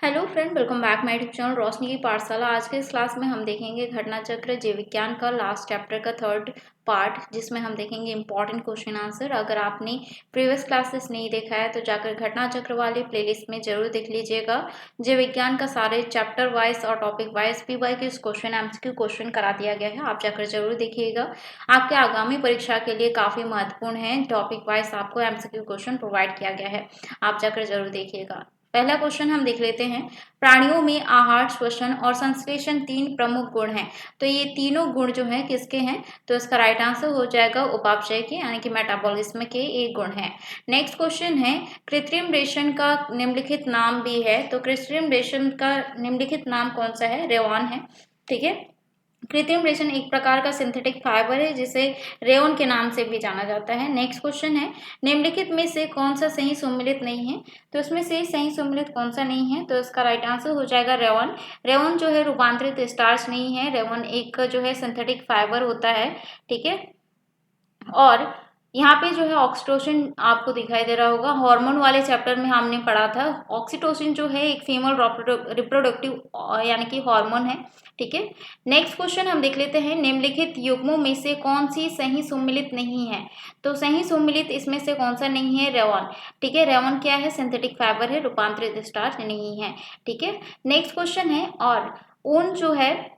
Hello friend, welcome back my YouTube channel Roshni की पाठशाला। आज के इस क्लास में हम देखेंगे घटना चक्र जीव विज्ञान का लास्ट चैप्टर का थर्ड पार्ट, जिसमें हम देखेंगे इंपॉर्टेंट क्वेश्चन आंसर। अगर आपने प्रीवियस क्लासेस नहीं देखा है तो जाकर घटना चक्र वाले प्लेलिस्ट में जरूर देख लीजिएगा। जीव विज्ञान का सारे चैप्टर वाइज और टॉपिक वाइज PY के क्वेश्चन एमसीक्यू क्वेश्चन करा दिया गया है, आप जाकर जरूर देखिएगा। आपके आगामी परीक्षा के लिए काफी महत्वपूर्ण है, टॉपिक वाइज आपको एमसीक्यू क्वेश्चन प्रोवाइड किया गया है, आप जाकर जरूर देखिएगा। पहला क्वेश्चन हम देख लेते हैं। प्राणियों में आहार, श्वसन और संश्लेषण तीन प्रमुख गुण हैं। तो ये तीनों गुण जो हैं किसके हैं? तो इसका राइट आंसर हो जाएगा उपापचय के, यानी कि मेटाबॉलिज्म के एक गुण हैं। नेक्स्ट क्वेश्चन है, कृत्रिम रेशम का निम्नलिखित नाम भी है। तो कृत्रिम रेशम का निम्नलिखित नाम कौन सा है? रेयॉन है। ठीक है, कृत्रिम रेशम एक प्रकार का सिंथेटिक फाइबर है जिसे रेयॉन के नाम से भी जाना जाता है। नेक्स्ट क्वेश्चन है, निम्नलिखित में से कौन सा सही सम्मिलित नहीं है? तो इसमें से सही सम्मिलित कौन सा नहीं है? तो इसका राइट आंसर हो जाएगा रेयॉन। रेयॉन जो है रूपांतरित स्टार्च नहीं है, रेयॉन एक जो है सिंथेटिक फाइबर होता है। ठीक है, और यहाँ पे जो है ऑक्सीटोसिन आपको दिखाई दे रहा होगा। हार्मोन वाले चैप्टर में हमने पढ़ा था, ऑक्सीटोसिन जो है एक फीमेल रिप्रोडक्टिव यानी कि हार्मोन है। ठीक है, नेक्स्ट क्वेश्चन हम देख लेते हैं, निम्नलिखित युग्मों में से कौन सी सही सम्मिलित नहीं है? तो सही सम्मिलित इसमें से कौन सा नहीं है? रेयॉन। ठीक है, रेयॉन क्या है? सिंथेटिक फाइबर है, रूपांतरित स्टार्च नहीं है। ठीक है, नेक्स्ट क्वेश्चन है, और ऊन जो है,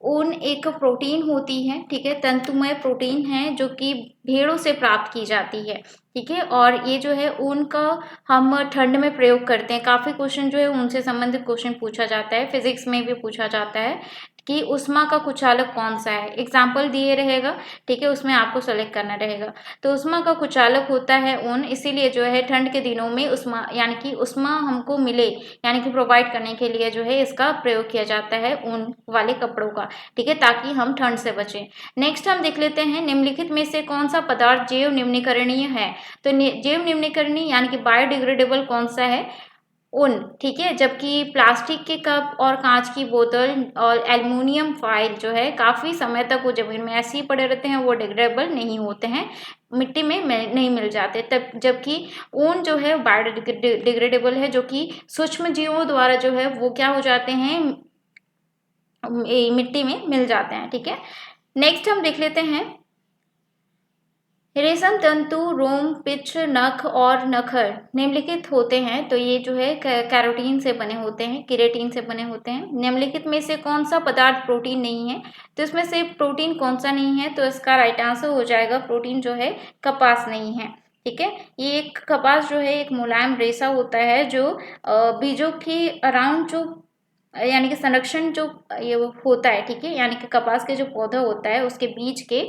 ऊन एक प्रोटीन होती है। ठीक है, तंतुमय प्रोटीन है जो कि भेड़ों से प्राप्त की जाती है। ठीक है, और ये जो है ऊन का हम ठंड में प्रयोग करते हैं। काफी क्वेश्चन जो है उनसे संबंधित क्वेश्चन पूछा जाता है, फिजिक्स में भी पूछा जाता है कि उष्मा का कुचालक कौन सा है। एग्जाम्पल दिए रहेगा, ठीक है, उसमें आपको सेलेक्ट करना रहेगा। तो उष्मा का कुचालक होता है ऊन, इसीलिए जो है ठंड के दिनों में उष्मा यानी कि उष्मा हमको मिले, यानी कि प्रोवाइड करने के लिए जो है इसका प्रयोग किया जाता है ऊन वाले कपड़ों का। ठीक है, ताकि हम ठंड से बचें। नेक्स्ट हम देख लेते हैं, निम्नलिखित में से कौन सा पदार्थ जैव निम्नीकरणीय है? तो जैव निम्नीकरणीय यानी कि बायोडिग्रेडेबल कौन सा है? ऊन। ठीक है, जबकि प्लास्टिक के कप और कांच की बोतल और एल्युमिनियम फॉइल जो है काफी समय तक वो जमीन में ऐसे ही पड़े रहते हैं, वो डिग्रेडेबल नहीं होते हैं, मिट्टी में नहीं मिल जाते। तब जबकि ऊन जो है बायोडिग्रेडेबल है, जो कि सूक्ष्म जीवों द्वारा जो है वो क्या हो जाते हैं, मिट्टी में मिल जाते हैं। ठीक है, नेक्स्ट हम देख लेते हैं, रेशम तंतु, रोम, पिच्छ, नख और नखर निम्नलिखित होते हैं। तो ये जो है कैरोटीन से बने होते हैं, केराटिन से बने होते हैं। निम्नलिखित में से कौन सा पदार्थ प्रोटीन नहीं है? तो इसमें से प्रोटीन कौन सा नहीं है? तो इसका राइट आंसर हो जाएगा, प्रोटीन जो है कपास नहीं है। ठीक है, ये एक कपास जो है एक मुलायम रेशा होता है जो बीजों के अराउंड जो यानी कि संरक्षण जो ये होता है। ठीक है, यानी कि कपास के जो पौधा होता है उसके बीज के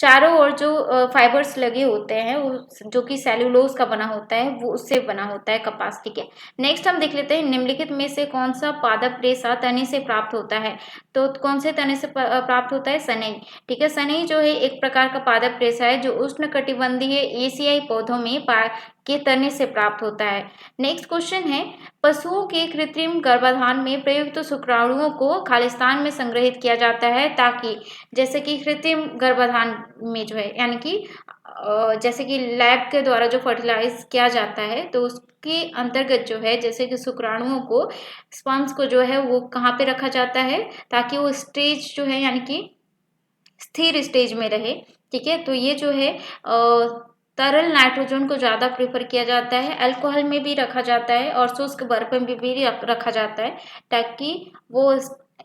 चारों ओर जो फाइबर्स लगे होते हैं वो जो कि सेल्यूलोज का बना होता है, वो उससे बना होता है कपास। ठीक है, नेक्स्ट हम देख लेते हैं, निम्नलिखित में से कौन सा पादप रेशा तने से प्राप्त होता है? तो कौन से तने से प्राप्त होता है? सनई। ठीक है, सनई जो है एक प्रकार का पादप रेशा है जो उष्णकटिबंधीय एशियाई पौधों में के तने से प्राप्त होता है। नेक्स्ट क्वेश्चन है, पशुओं के कृत्रिम गर्भाधान में प्रयुक्त शुक्राणुओं को खालिस्तान में संग्रहित किया जाता है, ताकि जैसे कि कृत्रिम गर्भाधान में जो है यानी कि जैसे कि लैब के द्वारा जो फर्टिलाइज किया जाता है, तो उसके अंतर्गत जो है जैसे कि शुक्राणुओं को, स्पर्म्स को जो है वो कहाँ पे रखा जाता है, ताकि वो स्टेज जो है यानी कि स्थिर स्टेज में रहे। ठीक है, तो ये जो है तरल नाइट्रोजन को ज़्यादा प्रेफर किया जाता है, अल्कोहल में भी रखा जाता है और शुष्क बर्फ में भी रखा जाता है, ताकि वो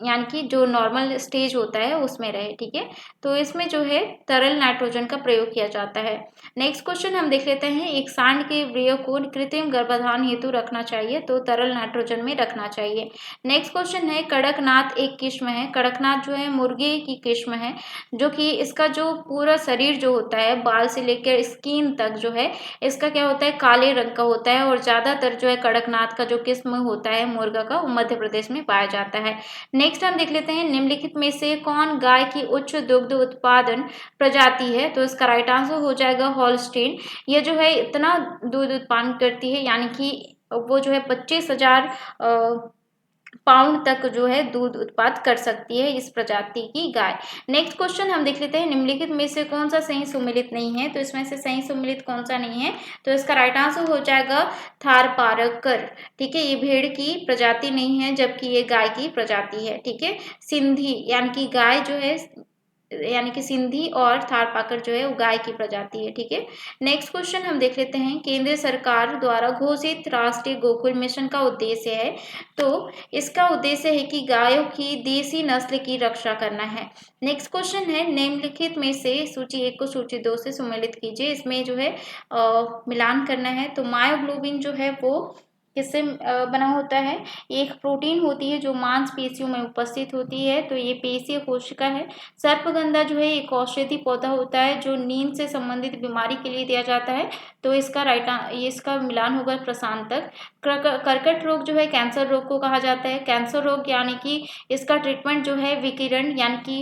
यानी कि जो नॉर्मल स्टेज होता है उसमें रहे। ठीक है, तो इसमें जो है तरल नाइट्रोजन का प्रयोग किया जाता है। नेक्स्ट क्वेश्चन हम देख लेते हैं, एक सांड के व्रिय को कृत्रिम गर्भाधान हेतु रखना चाहिए, तो तरल नाइट्रोजन में रखना चाहिए। नेक्स्ट क्वेश्चन है, कड़कनाथ एक किस्म है। कड़कनाथ जो है मुर्गे की किस्म है, जो कि इसका जो पूरा शरीर जो होता है, बाल से लेकर स्किन तक जो है इसका क्या होता है, काले रंग का होता है। और ज्यादातर जो है कड़कनाथ का जो किस्म होता है मुर्गा का, वो मध्य प्रदेश में पाया जाता है। नेक्स्ट हम देख लेते हैं, निम्नलिखित में से कौन गाय की उच्च दुग्ध उत्पादन प्रजाति है? तो इसका राइट आंसर हो जाएगा हॉलस्टीन। ये जो है इतना दूध उत्पादन करती है, यानी कि वो जो है 25,000 पाउंड तक जो है दूध उत्पाद कर सकती है इस प्रजाति की गाय। नेक्स्ट क्वेश्चन हम देख लेते हैं, निम्नलिखित में से कौन सा सही सुमेलित नहीं है? तो इसमें से सही सुमेलित कौन सा नहीं है? तो इसका राइट आंसर हो जाएगा थारपारकर। ठीक है, ये भेड़ की प्रजाति नहीं है जबकि ये गाय की प्रजाति है। ठीक है, सिंधी यानी कि गाय जो है, यानी कि सिंधी और थारपारकर जो है वो गाय की प्रजाति है। ठीक है, नेक्स्ट क्वेश्चन हम देख लेते हैं, केंद्र सरकार द्वारा घोषित राष्ट्रीय गोकुल मिशन का उद्देश्य है। तो इसका उद्देश्य है कि गायों की देसी नस्ल की रक्षा करना है। नेक्स्ट क्वेश्चन है, निम्नलिखित में से सूची 1 को सूची 2 से सम्मिलित कीजिए। इसमें जो है मिलान करना है। तो मायोग्लोबिन जो है वो किससे बना होता है? एक प्रोटीन होती है जो मांसपेशियों में उपस्थित होती है, तो ये पेशीय कोशिका है। सर्पगंधा जो है एक औषधि पौधा होता है जो नींद से संबंधित बीमारी के लिए दिया जाता है, तो इसका मिलान होगा प्रशांतक। कर्कट रोग जो है कैंसर रोग को कहा जाता है। कैंसर रोग यानी कि इसका ट्रीटमेंट जो है विकिरण यानी कि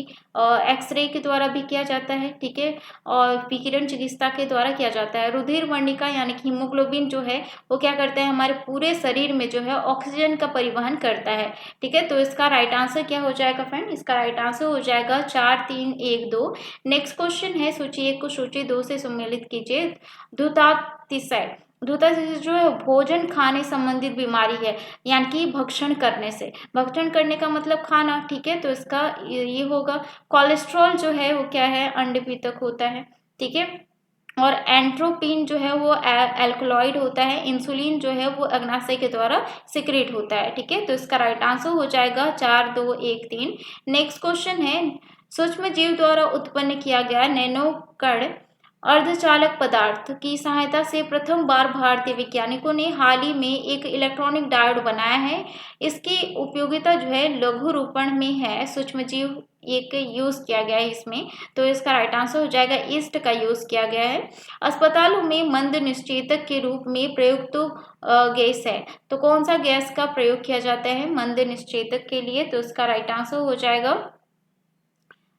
एक्सरे के द्वारा भी किया जाता है। ठीक है, और विकिरण चिकित्सा के द्वारा किया जाता है। रुधिर वर्णिका यानी कि हीमोग्लोबिन जो है वो क्या करता है, हमारे पूरे शरीर में जो है ऑक्सीजन का परिवहन करता है। ठीक है, तो इसका राइट आंसर क्या हो जाएगा फ्रेंड? इसका राइट आंसर हो जाएगा 4, 3, 1, 2। नेक्स्ट क्वेश्चन है, सूची 1 को सूची 2 से सम्मिलित कीजिए। धुतातिशय, धुतातिशय जो है भोजन खाने संबंधित बीमारी है, यानी कि भक्षण करने से। भक्षण करने का मतलब खाना। ठीक है, तो इसका ये होगा। कोलेस्ट्रॉल जो है वो क्या है, अंडपितक होता है। ठीक है, और एंट्रोपिन जो है वो एल्कलॉइड होता है। इंसुलिन जो है वो अग्नाशय के द्वारा सिक्रेट होता है। ठीक है, तो इसका राइट आंसर हो जाएगा 4, 2, 1, 3। नेक्स्ट क्वेश्चन है, सूक्ष्म जीव द्वारा उत्पन्न किया गया नैनो कण अर्धचालक पदार्थ की सहायता से प्रथम बार भारतीय वैज्ञानिकों ने हाल ही में एक इलेक्ट्रॉनिक डायोड बनाया है। इसकी उपयोगिता जो है लघु रूपण में है। सूक्ष्म जीव एक यूज किया गया है इसमें, तो इसका राइट आंसर हो जाएगा ईस्ट का यूज किया गया है। अस्पतालों में मंद निश्चेतक के रूप में प्रयुक्त गैस है, तो कौन सा गैस का प्रयोग किया जाता है मंद निश्चेतक के लिए? तो इसका राइट आंसर हो जाएगा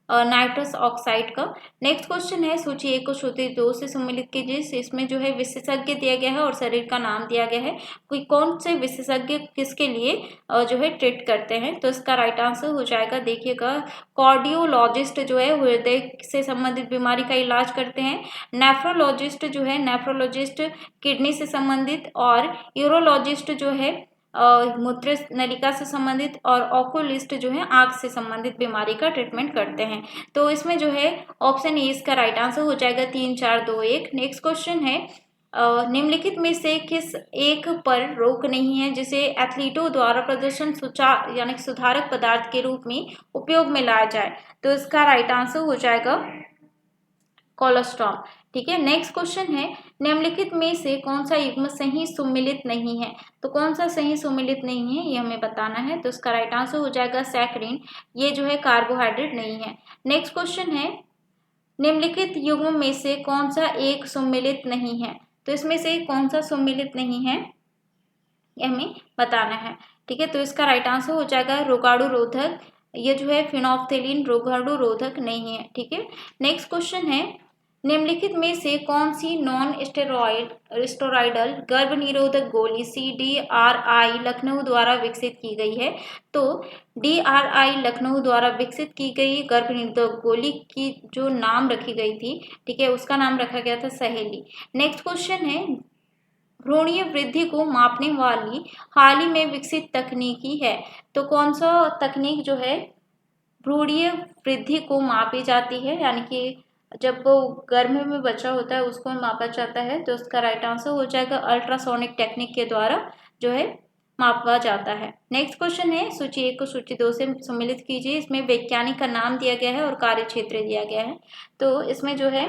नाइट्रस ऑक्साइड का। नेक्स्ट क्वेश्चन है, सूची 1 को सूची 2 से सम्मिलित कीजिए। इसमें जो है विशेषज्ञ दिया गया है और शरीर का नाम दिया गया है। कोई कौन से विशेषज्ञ किसके लिए जो है ट्रीट करते हैं? तो इसका राइट आंसर हो जाएगा, देखिएगा, कार्डियोलॉजिस्ट जो है हृदय से संबंधित बीमारी का इलाज करते हैं। नेफ्रोलॉजिस्ट जो है, नेफ्रोलॉजिस्ट किडनी से संबंधित, और यूरोलॉजिस्ट जो है मूत्र नलिका से संबंधित, और ऑकुलिस्ट जो है आंख से संबंधित बीमारी का ट्रीटमेंट करते हैं। तो इसमें जो है ऑप्शन ए इसका राइट आंसर हो जाएगा 3, 4, 2, 1। नेक्स्ट क्वेश्चन है, निम्नलिखित में से किस एक पर रोक नहीं है जिसे एथलीटों द्वारा प्रदर्शन यानी सुधारक पदार्थ के रूप में उपयोग में लाया जाए? तो इसका राइट आंसर हो जाएगा कोलेस्ट्रॉल। ठीक है, नेक्स्ट क्वेश्चन है, निम्नलिखित में से कौन सा युग्म सही सुमेलित नहीं है? तो कौन सा सही सुमेलित नहीं है ये हमें बताना है। तो इसका राइट आंसर हो जाएगा सैकरीन, ये जो है कार्बोहाइड्रेट नहीं है। नेक्स्ट क्वेश्चन है, निम्नलिखित युग्म में से कौन सा एक सुमेलित नहीं है? तो इसमें से कौन सा सुमेलित नहीं है ये हमें बताना है। ठीक है, तो इसका राइट आंसर हो जाएगा रोगाणु रोधक, ये जो है फिनोफ्थेलिन रोगाणु रोधक नहीं है। ठीक है, नेक्स्ट क्वेश्चन है, निम्नलिखित में से कौन सी नॉन स्टेरॉयडल गर्भ निरोधक गोली CDRI लखनऊ द्वारा विकसित की गई है? तो DRI लखनऊ द्वारा विकसित की गई गर्भ निरोधक गोली की जो नाम रखी गई थी, ठीक है, उसका नाम रखा गया था सहेली। नेक्स्ट क्वेश्चन है, भ्रूणीय वृद्धि को मापने वाली हाल ही में विकसित तकनीकी है, तो कौन सा तकनीक जो है भ्रूणीय वृद्धि को मापी जाती है, यानी कि जब वो गर्भ में बच्चा होता है उसको मापा जाता है? तो उसका राइट आंसर हो जाएगा अल्ट्रासोनिक टेक्निक के द्वारा जो है मापा जाता है। नेक्स्ट क्वेश्चन है, सूची 1 को सूची 2 से सम्मिलित कीजिए। इसमें वैज्ञानिक का नाम दिया गया है और कार्य क्षेत्र दिया गया है। तो इसमें जो है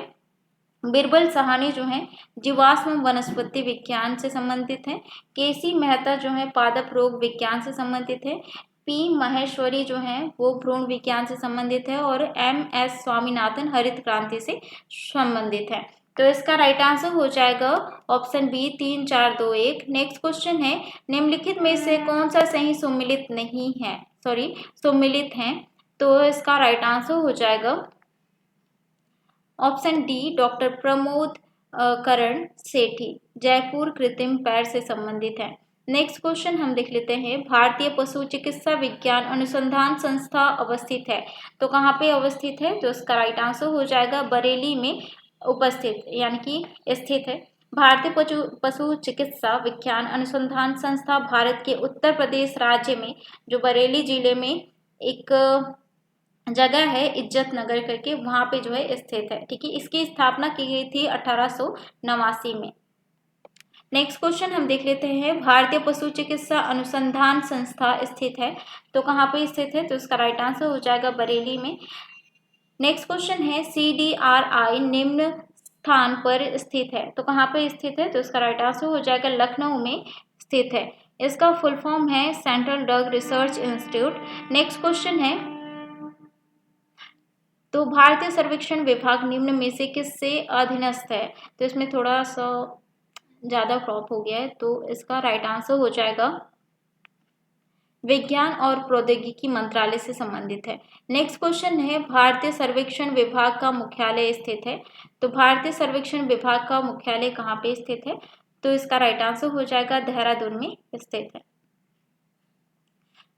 बिरबल सहानी जो है जीवाश्म वनस्पति विज्ञान से संबंधित है। केसी मेहता जो है पादप रोग विज्ञान से संबंधित है। P महेश्वरी जो है वो भ्रूण विज्ञान से संबंधित है, और MS स्वामीनाथन हरित क्रांति से संबंधित है। तो इसका राइट आंसर हो जाएगा ऑप्शन बी 3, 4, 2, 1। नेक्स्ट क्वेश्चन है, निम्नलिखित में से कौन सा सही सुमेलित नहीं है, सुमेलित है? तो इसका राइट आंसर हो जाएगा ऑप्शन डी डॉक्टर प्रमोद करण सेठी जयपुर कृत्रिम पैर से संबंधित है। नेक्स्ट क्वेश्चन हम देख लेते हैं, भारतीय पशु चिकित्सा विज्ञान अनुसंधान संस्था अवस्थित है, तो कहाँ पे अवस्थित है? तो इसका राइट आंसर हो जाएगा बरेली में उपस्थित यानी कि स्थित है। भारतीय पशु चिकित्सा विज्ञान अनुसंधान संस्था भारत के उत्तर प्रदेश राज्य में जो बरेली जिले में एक जगह है इज्जत नगर करके, वहां पे जो है स्थित है। ठीक है, इसकी स्थापना की गई थी 1889 में। नेक्स्ट क्वेश्चन हम देख लेते हैं, भारतीय पशु चिकित्सा अनुसंधान संस्था स्थित है, तो कहाँ पे स्थित है? तो इसका राइट आंसर हो जाएगा बरेली में। नेक्स्ट क्वेश्चन है, CDRI निम्न स्थान पर स्थित है, तो कहाँ पे स्थित है? तो इसका राइट आंसर हो जाएगा लखनऊ में स्थित है। इसका फुल फॉर्म है central drug research institute. Next question है, तो भारतीय सर्वेक्षण विभाग निम्न में से किससे अधीनस्थ है? तो इसमें थोड़ा सा ज़्यादा क्रॉप हो गया है, तो इसका राइट आंसर हो जाएगा विज्ञान और प्रौद्योगिकी मंत्रालय से संबंधित है। नेक्स्ट क्वेश्चन है, भारतीय सर्वेक्षण विभाग का मुख्यालय स्थित है, तो भारतीय सर्वेक्षण विभाग का मुख्यालय कहाँ पे स्थित है? तो इसका राइट आंसर हो जाएगा देहरादून में स्थित है।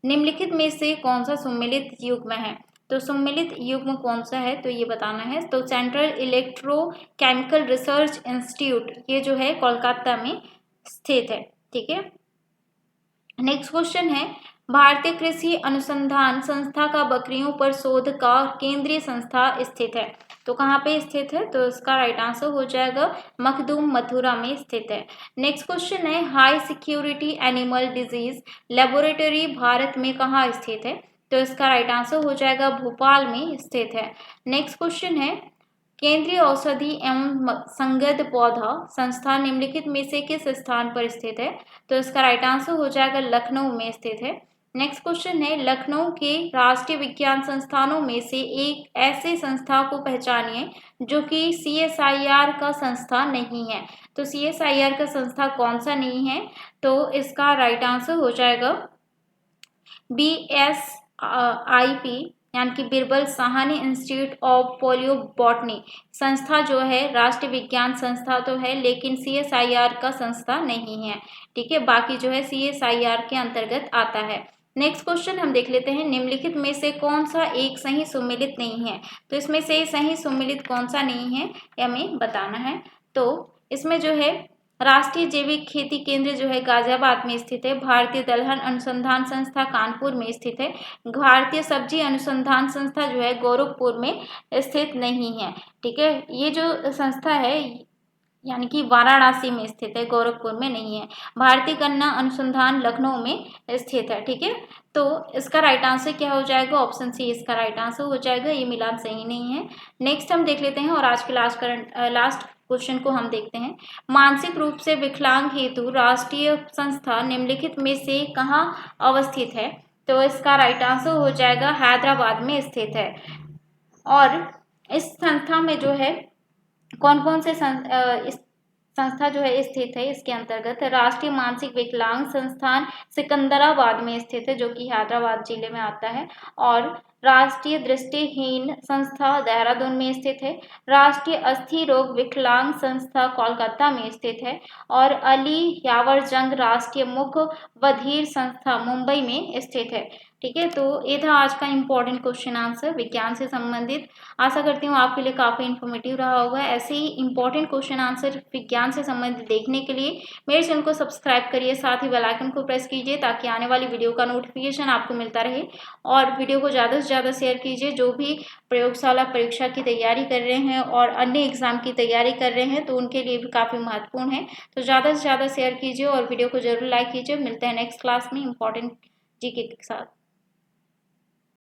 निम्नलिखित में से कौन सा सम्मिलित युग्म है? तो सम्मिलित युग्म कौन सा है, तो ये बताना है। तो सेंट्रल इलेक्ट्रोकेमिकल रिसर्च इंस्टीट्यूट, ये जो है कोलकाता में स्थित है। ठीक है, नेक्स्ट क्वेश्चन है, भारतीय कृषि अनुसंधान संस्था का बकरियों पर शोध का केंद्रीय संस्था स्थित है, तो कहाँ पे स्थित है? तो इसका राइट आंसर हो जाएगा मखदूम मथुरा में स्थित है। नेक्स्ट क्वेश्चन है, high security animal disease laboratory Bharat में कहाँ स्थित है? तो इसका राइट आंसर हो जाएगा भोपाल में स्थित है। नेक्स्ट क्वेश्चन है, केंद्रीय औषधि एवं संगद्ध पौधा संस्थान निम्नलिखित में से किस स्थान पर स्थित है? तो इसका राइट आंसर हो जाएगा लखनऊ में स्थित है। नेक्स्ट क्वेश्चन है, लखनऊ के राष्ट्रीय विज्ञान संस्थानों में से एक ऐसे संस्था को पहचानिए जो कि CSIR का संस्था नहीं है। तो CSIR का संस्था कौन सा नहीं है? तो इसका राइट आंसर हो जाएगा BSIP यानी कि Birbal Sahni institute of polio botany संस्था जो है राष्ट्रीय विज्ञान संस्था तो है, लेकिन CSIR का संस्था नहीं है। ठीक है, बाकी जो है CSIR के अंतर्गत आता है। नेक्स्ट क्वेश्चन हम देख लेते हैं, निम्नलिखित में से कौन सा एक सही सम्मिलित नहीं है? तो इसमें से सही सम्मिलित कौन सा नहीं है ये हमें बताना है। तो इसमें जो है राष्ट्रीय जैविक खेती केंद्र जो है गाजियाबाद में स्थित है, भारतीय दलहन अनुसंधान संस्था कानपुर में स्थित है, भारतीय सब्जी अनुसंधान संस्था जो है गोरखपुर में स्थित नहीं है। ठीक है, ये जो संस्था है यानी कि वाराणसी में स्थित है, गोरखपुर में नहीं है। भारतीय गन्ना अनुसंधान लखनऊ में स्थित है। ठीक है, तो इसका राइट आंसर क्या हो जाएगा? ऑप्शन सी इसका राइट आंसर हो जाएगा, ये मिलान सही नहीं है। नेक्स्ट हम देख लेते हैं और आज के लास्ट क्वेश्चन को हम देखते हैं, मानसिक रूप से विकलांग हेतु राष्ट्रीय संस्था निम्नलिखित में से कहाँ अवस्थित है? तो इसका राइट आंसर हो जाएगा हैदराबाद में स्थित है। और इस संस्था में जो है कौन कौन से इस संस्था जो है स्थित है, इसके अंतर्गत राष्ट्रीय मानसिक विकलांग संस्थान सिकंदराबाद में स्थित है जो कि हैदराबाद जिले में आता है, और राष्ट्रीय दृष्टिहीन संस्था देहरादून में स्थित है, राष्ट्रीय अस्थि रोग विकलांग संस्था कोलकाता में स्थित है, और अली यावर जंग राष्ट्रीय मुख बधिर संस्था मुंबई में स्थित है। ठीक है, तो ये था आज का इम्पोर्टेंट क्वेश्चन आंसर विज्ञान से संबंधित। आशा करती हूँ आपके लिए काफ़ी इन्फॉर्मेटिव रहा होगा। ऐसे ही इम्पोर्टेंट क्वेश्चन आंसर विज्ञान से संबंधित देखने के लिए मेरे चैनल को सब्सक्राइब करिए, साथ ही बेल आइकन को प्रेस कीजिए ताकि आने वाली वीडियो का नोटिफिकेशन आपको मिलता रहे। और वीडियो को ज़्यादा से ज़्यादा शेयर कीजिए, जो भी प्रयोगशाला परीक्षा की तैयारी कर रहे हैं और अन्य एग्जाम की तैयारी कर रहे हैं तो उनके लिए भी काफ़ी महत्वपूर्ण है। तो ज़्यादा से ज़्यादा शेयर कीजिए और वीडियो को जरूर लाइक कीजिए। मिलते हैं नेक्स्ट क्लास में इम्पोर्टेंट जीके के साथ।